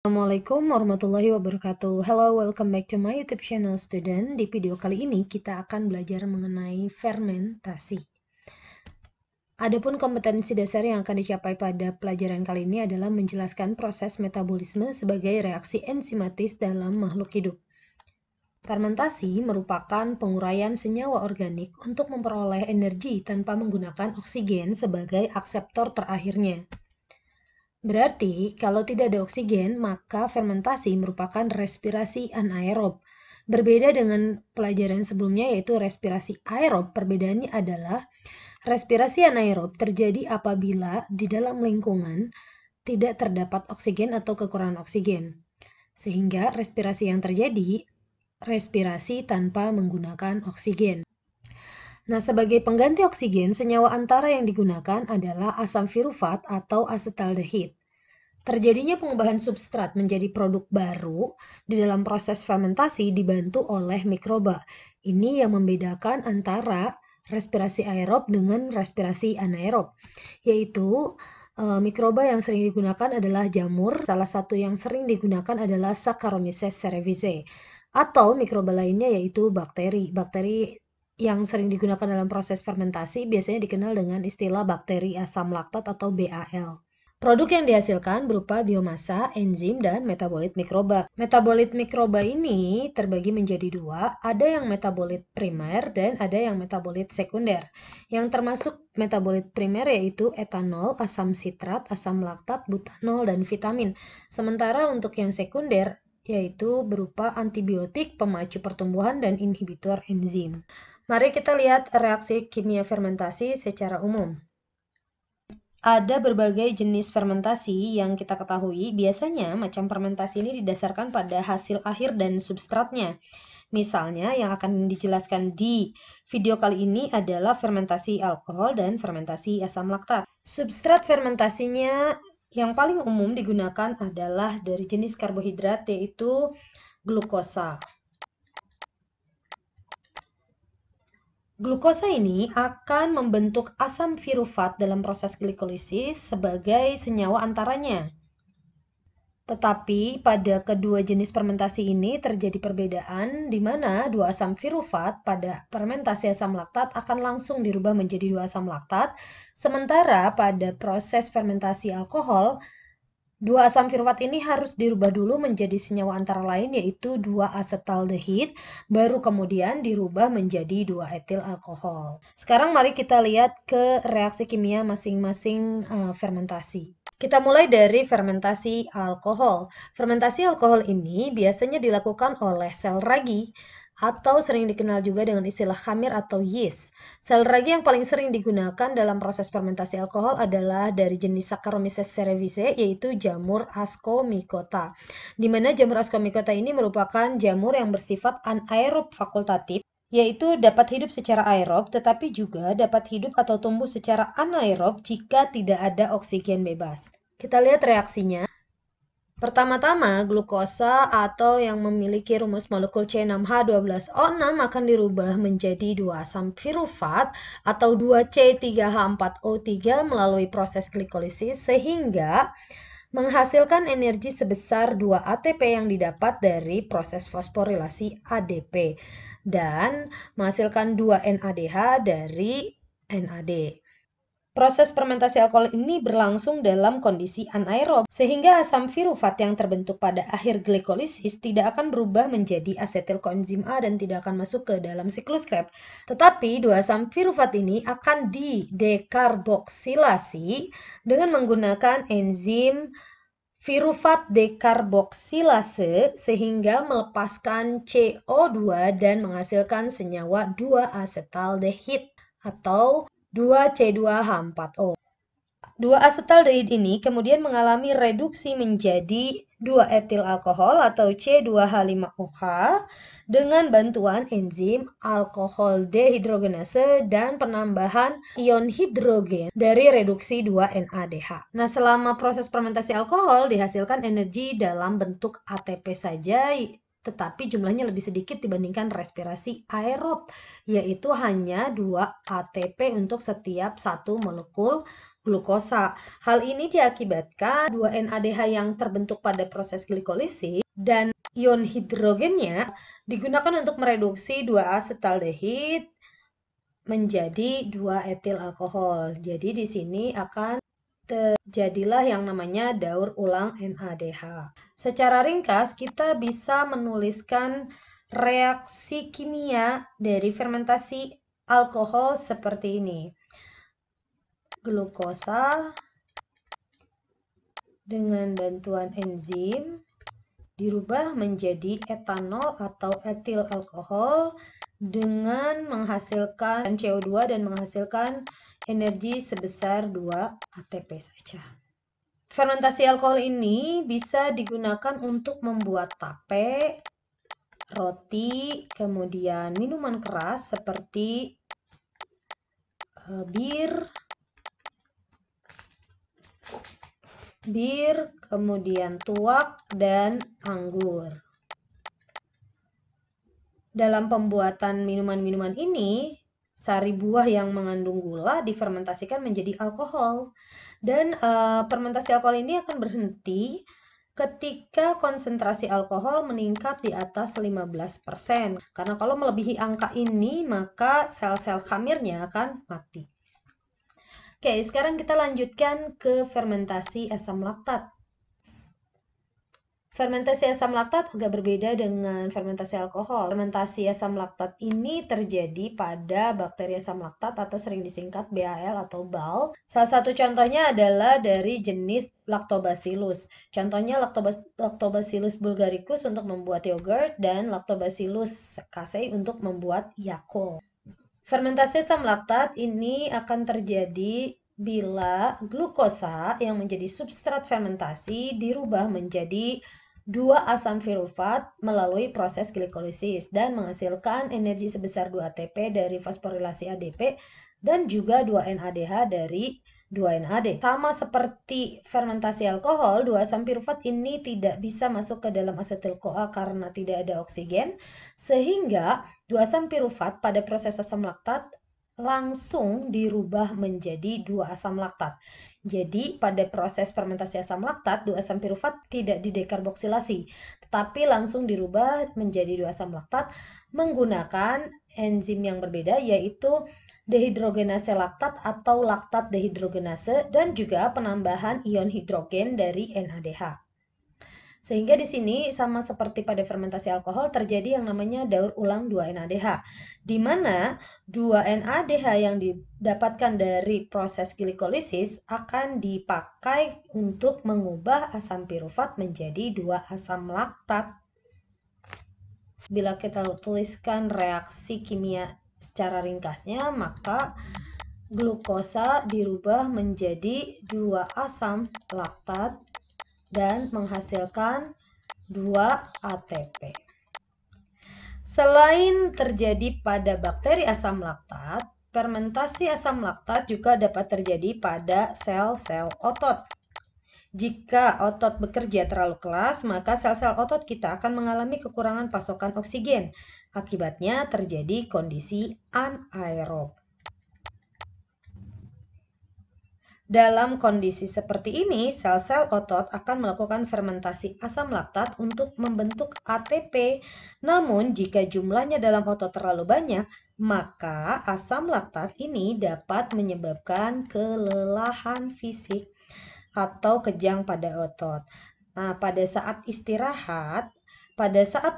Assalamualaikum warahmatullahi wabarakatuh. Hello, welcome back to my YouTube channel student. Di video kali ini kita akan belajar mengenai fermentasi. Adapun kompetensi dasar yang akan dicapai pada pelajaran kali ini adalah menjelaskan proses metabolisme sebagai reaksi enzimatis dalam makhluk hidup. Fermentasi merupakan penguraian senyawa organik untuk memperoleh energi tanpa menggunakan oksigen sebagai akseptor terakhirnya. Berarti, kalau tidak ada oksigen, maka fermentasi merupakan respirasi anaerob. Berbeda dengan pelajaran sebelumnya yaitu respirasi aerob, perbedaannya adalah respirasi anaerob terjadi apabila di dalam lingkungan tidak terdapat oksigen atau kekurangan oksigen. Sehingga respirasi yang terjadi, respirasi tanpa menggunakan oksigen. Nah, sebagai pengganti oksigen, senyawa antara yang digunakan adalah asam pirufat atau asetaldehid. Terjadinya pengubahan substrat menjadi produk baru di dalam proses fermentasi dibantu oleh mikroba. Ini yang membedakan antara respirasi aerob dengan respirasi anaerob, yaitu mikroba yang sering digunakan adalah jamur, salah satu yang sering digunakan adalah Saccharomyces cerevisiae, atau mikroba lainnya yaitu bakteri. Bakteri yang sering digunakan dalam proses fermentasi biasanya dikenal dengan istilah bakteri asam laktat atau BAL. Produk yang dihasilkan berupa biomasa, enzim, dan metabolit mikroba. Metabolit mikroba ini terbagi menjadi dua, ada yang metabolit primer dan ada yang metabolit sekunder. Yang termasuk metabolit primer yaitu etanol, asam sitrat, asam laktat, butanol, dan vitamin. Sementara untuk yang sekunder yaitu berupa antibiotik, pemacu pertumbuhan, dan inhibitor enzim. Mari kita lihat reaksi kimia fermentasi secara umum. Ada berbagai jenis fermentasi yang kita ketahui. Biasanya macam fermentasi ini didasarkan pada hasil akhir dan substratnya. Misalnya yang akan dijelaskan di video kali ini adalah fermentasi alkohol dan fermentasi asam laktat. Substrat fermentasinya yang paling umum digunakan adalah dari jenis karbohidrat yaitu glukosa. Glukosa ini akan membentuk asam pirufat dalam proses glikolisis sebagai senyawa antaranya. Tetapi pada kedua jenis fermentasi ini terjadi perbedaan di mana dua asam pirufat pada fermentasi asam laktat akan langsung dirubah menjadi dua asam laktat, sementara pada proses fermentasi alkohol, dua asam pirufat ini harus dirubah dulu menjadi senyawa antara lain yaitu 2-asetaldehid, baru kemudian dirubah menjadi 2-etil alkohol. Sekarang mari kita lihat ke reaksi kimia masing-masing fermentasi. Kita mulai dari fermentasi alkohol. Fermentasi alkohol ini biasanya dilakukan oleh sel ragi atau sering dikenal juga dengan istilah khamir atau yeast. Sel ragi yang paling sering digunakan dalam proses fermentasi alkohol adalah dari jenis Saccharomyces cerevisiae, yaitu jamur Ascomycota. Di mana jamur Ascomycota ini merupakan jamur yang bersifat anaerob fakultatif, yaitu dapat hidup secara aerob, tetapi juga dapat hidup atau tumbuh secara anaerob jika tidak ada oksigen bebas. Kita lihat reaksinya. Pertama-tama, glukosa atau yang memiliki rumus molekul C6H12O6 akan dirubah menjadi 2 asam pirufat atau 2C3H4O3 melalui proses glikolisis sehingga menghasilkan energi sebesar 2 ATP yang didapat dari proses fosforilasi ADP dan menghasilkan 2 NADH dari NAD. Proses fermentasi alkohol ini berlangsung dalam kondisi anaerob, sehingga asam pirufat yang terbentuk pada akhir glikolisis tidak akan berubah menjadi asetil koenzim A dan tidak akan masuk ke dalam siklus Krebs. Tetapi dua asam pirufat ini akan didekarboksilasi dengan menggunakan enzim pirufat dekarboksilase sehingga melepaskan CO2 dan menghasilkan senyawa 2-asetaldehid atau 2C2H4O. 2-asetaldehid ini kemudian mengalami reduksi menjadi 2-etil alkohol atau C2H5OH dengan bantuan enzim alkohol dehidrogenase dan penambahan ion hidrogen dari reduksi 2-NADH. Nah, selama proses fermentasi alkohol dihasilkan energi dalam bentuk ATP saja, tetapi jumlahnya lebih sedikit dibandingkan respirasi aerob, yaitu hanya 2 ATP untuk setiap 1 molekul glukosa. Hal ini diakibatkan 2-NADH yang terbentuk pada proses glikolisis dan ion hidrogennya digunakan untuk mereduksi 2-asetaldehid menjadi 2-etil alkohol. Jadi di sini akan terjadilah yang namanya daur ulang NADH. Secara ringkas kita bisa menuliskan reaksi kimia dari fermentasi alkohol seperti ini. Glukosa dengan bantuan enzim dirubah menjadi etanol atau etil alkohol dengan menghasilkan CO2 dan menghasilkan energi sebesar 2 ATP saja. Fermentasi alkohol ini bisa digunakan untuk membuat tape, roti, kemudian minuman keras seperti bir, kemudian tuak, dan anggur. Dalam pembuatan minuman-minuman ini, sari buah yang mengandung gula difermentasikan menjadi alkohol. Dan fermentasi alkohol ini akan berhenti ketika konsentrasi alkohol meningkat di atas 15%. Karena kalau melebihi angka ini, maka sel-sel khamirnya akan mati. Oke, sekarang kita lanjutkan ke fermentasi asam laktat. Fermentasi asam laktat agak berbeda dengan fermentasi alkohol. Fermentasi asam laktat ini terjadi pada bakteri asam laktat atau sering disingkat BAL atau BAL. Salah satu contohnya adalah dari jenis Lactobacillus. Contohnya Lactobacillus bulgaricus untuk membuat yogurt dan Lactobacillus casei untuk membuat Yakult. Fermentasi asam laktat ini akan terjadi bila glukosa yang menjadi substrat fermentasi dirubah menjadi 2 asam pirufat melalui proses glikolisis dan menghasilkan energi sebesar 2 ATP dari fosforilasi ADP dan juga 2 NADH dari 2 NAD. Sama seperti fermentasi alkohol, 2 asam pirufat ini tidak bisa masuk ke dalam asetil-CoA karena tidak ada oksigen, sehingga 2 asam pirufat pada proses asam laktat langsung dirubah menjadi 2 asam laktat. Jadi pada proses fermentasi asam laktat, 2 asam pirufat tidak didekarboksilasi, tetapi langsung dirubah menjadi 2 asam laktat menggunakan enzim yang berbeda, yaitu dehidrogenase laktat atau laktat dehidrogenase dan juga penambahan ion hidrogen dari NADH. Sehingga di sini sama seperti pada fermentasi alkohol terjadi yang namanya daur ulang 2 NADH, di mana 2 NADH yang didapatkan dari proses glikolisis akan dipakai untuk mengubah asam pirufat menjadi 2 asam laktat. Bila kita tuliskan reaksi kimia secara ringkasnya, maka glukosa dirubah menjadi 2 asam laktat dan menghasilkan 2 ATP. Selain terjadi pada bakteri asam laktat, fermentasi asam laktat juga dapat terjadi pada sel-sel otot. Jika otot bekerja terlalu keras, maka sel-sel otot kita akan mengalami kekurangan pasokan oksigen. Akibatnya terjadi kondisi anaerob. Dalam kondisi seperti ini, sel-sel otot akan melakukan fermentasi asam laktat untuk membentuk ATP. Namun, jika jumlahnya dalam otot terlalu banyak, maka asam laktat ini dapat menyebabkan kelelahan fisik atau kejang pada otot. Nah, pada saat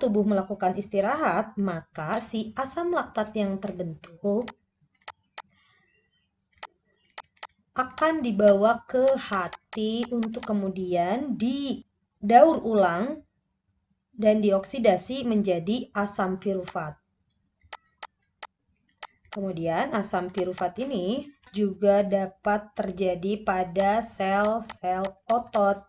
tubuh melakukan istirahat, maka si asam laktat yang terbentuk akan dibawa ke hati untuk kemudian didaur ulang dan dioksidasi menjadi asam pirufat. Kemudian asam pirufat ini juga dapat terjadi pada sel-sel otot.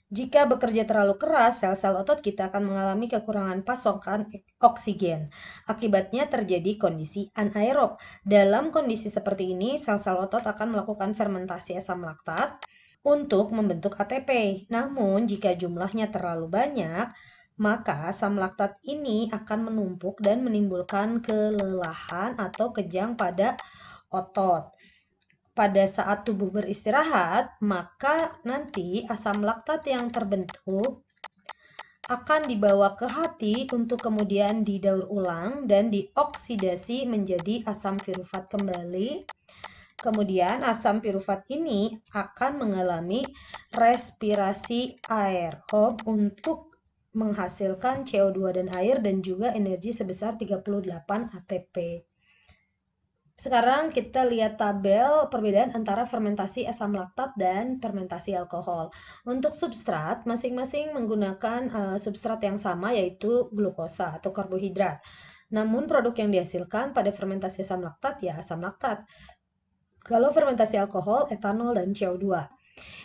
Jika bekerja terlalu keras, sel-sel otot kita akan mengalami kekurangan pasokan oksigen. Akibatnya terjadi kondisi anaerob. Dalam kondisi seperti ini, sel-sel otot akan melakukan fermentasi asam laktat untuk membentuk ATP. Namun, jika jumlahnya terlalu banyak, maka asam laktat ini akan menumpuk dan menimbulkan kelelahan atau kejang pada otot. pada saat tubuh beristirahat, maka nanti asam laktat yang terbentuk akan dibawa ke hati untuk kemudian didaur ulang dan dioksidasi menjadi asam pirufat kembali. Kemudian asam pirufat ini akan mengalami respirasi aerob untuk menghasilkan CO2 dan air dan juga energi sebesar 38 ATP. Sekarang kita lihat tabel perbedaan antara fermentasi asam laktat dan fermentasi alkohol. Untuk substrat, masing-masing menggunakan substrat yang sama, yaitu glukosa atau karbohidrat. Namun produk yang dihasilkan pada fermentasi asam laktat ya asam laktat. Kalau fermentasi alkohol, etanol, dan CO2.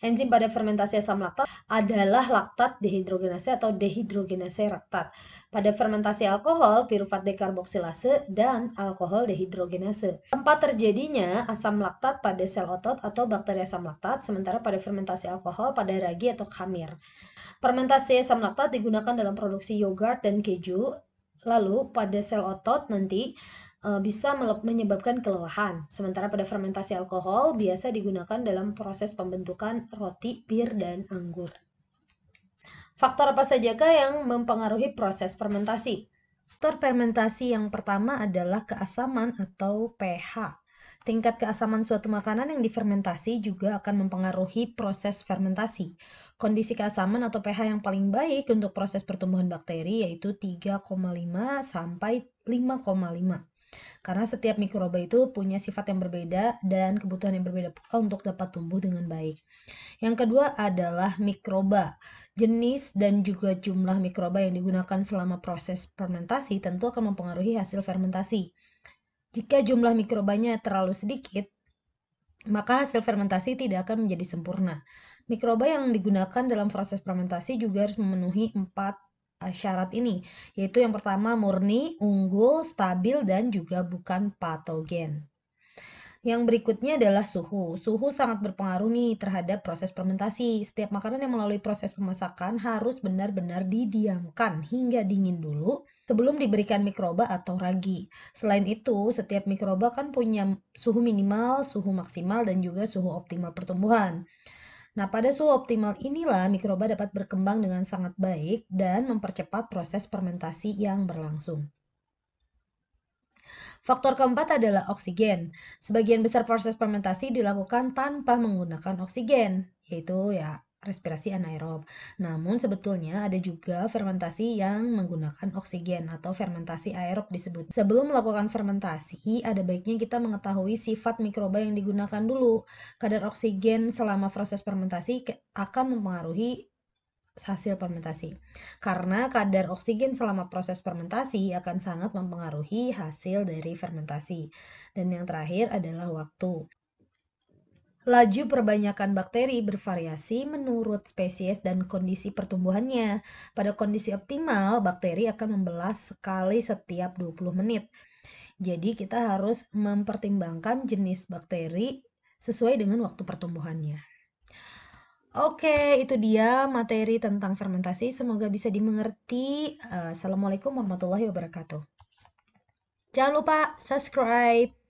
Enzim pada fermentasi asam laktat adalah laktat dehidrogenase atau dehidrogenase laktat. Pada fermentasi alkohol, pirufat dekarboksilase dan alkohol dehidrogenase. Tempat terjadinya asam laktat pada sel otot atau bakteri asam laktat, sementara pada fermentasi alkohol pada ragi atau khamir. Fermentasi asam laktat digunakan dalam produksi yogurt dan keju. Lalu pada sel otot nanti bisa menyebabkan kelelahan. Sementara pada fermentasi alkohol biasa digunakan dalam proses pembentukan roti, bir, dan anggur. Faktor apa sajakah yang mempengaruhi proses fermentasi? Faktor fermentasi yang pertama adalah keasaman atau pH. Tingkat keasaman suatu makanan yang difermentasi juga akan mempengaruhi proses fermentasi. Kondisi keasaman atau pH yang paling baik untuk proses pertumbuhan bakteri yaitu 3,5 sampai 5,5. Karena setiap mikroba itu punya sifat yang berbeda dan kebutuhan yang berbeda pula untuk dapat tumbuh dengan baik. Yang kedua adalah mikroba. Jenis dan juga jumlah mikroba yang digunakan selama proses fermentasi tentu akan mempengaruhi hasil fermentasi. Jika jumlah mikrobanya terlalu sedikit, maka hasil fermentasi tidak akan menjadi sempurna. Mikroba yang digunakan dalam proses fermentasi juga harus memenuhi 4 syarat ini, yaitu yang pertama murni, unggul, stabil, dan juga bukan patogen. Yang berikutnya adalah suhu. Suhu sangat berpengaruh nih terhadap proses fermentasi. Setiap makanan yang melalui proses pemasakan harus benar-benar didiamkan hingga dingin dulu sebelum diberikan mikroba atau ragi. Selain itu, setiap mikroba kan punya suhu minimal, suhu maksimal, dan juga suhu optimal pertumbuhan. Nah, pada suhu optimal inilah mikroba dapat berkembang dengan sangat baik dan mempercepat proses fermentasi yang berlangsung. Faktor keempat adalah oksigen. Sebagian besar proses fermentasi dilakukan tanpa menggunakan oksigen, yaitu ya respirasi anaerob. Namun sebetulnya ada juga fermentasi yang menggunakan oksigen atau fermentasi aerob disebut. Sebelum melakukan fermentasi, ada baiknya kita mengetahui sifat mikroba yang digunakan dulu. Kadar oksigen selama proses fermentasi akan mempengaruhi hasil fermentasi. Karena kadar oksigen selama proses fermentasi akan sangat mempengaruhi hasil dari fermentasi. Dan yang terakhir adalah waktu. Laju perbanyakan bakteri bervariasi menurut spesies dan kondisi pertumbuhannya. Pada kondisi optimal, bakteri akan membelas sekali setiap 20 menit. Jadi kita harus mempertimbangkan jenis bakteri sesuai dengan waktu pertumbuhannya. Oke, itu dia materi tentang fermentasi. Semoga bisa dimengerti. Assalamualaikum warahmatullahi wabarakatuh. Jangan lupa subscribe.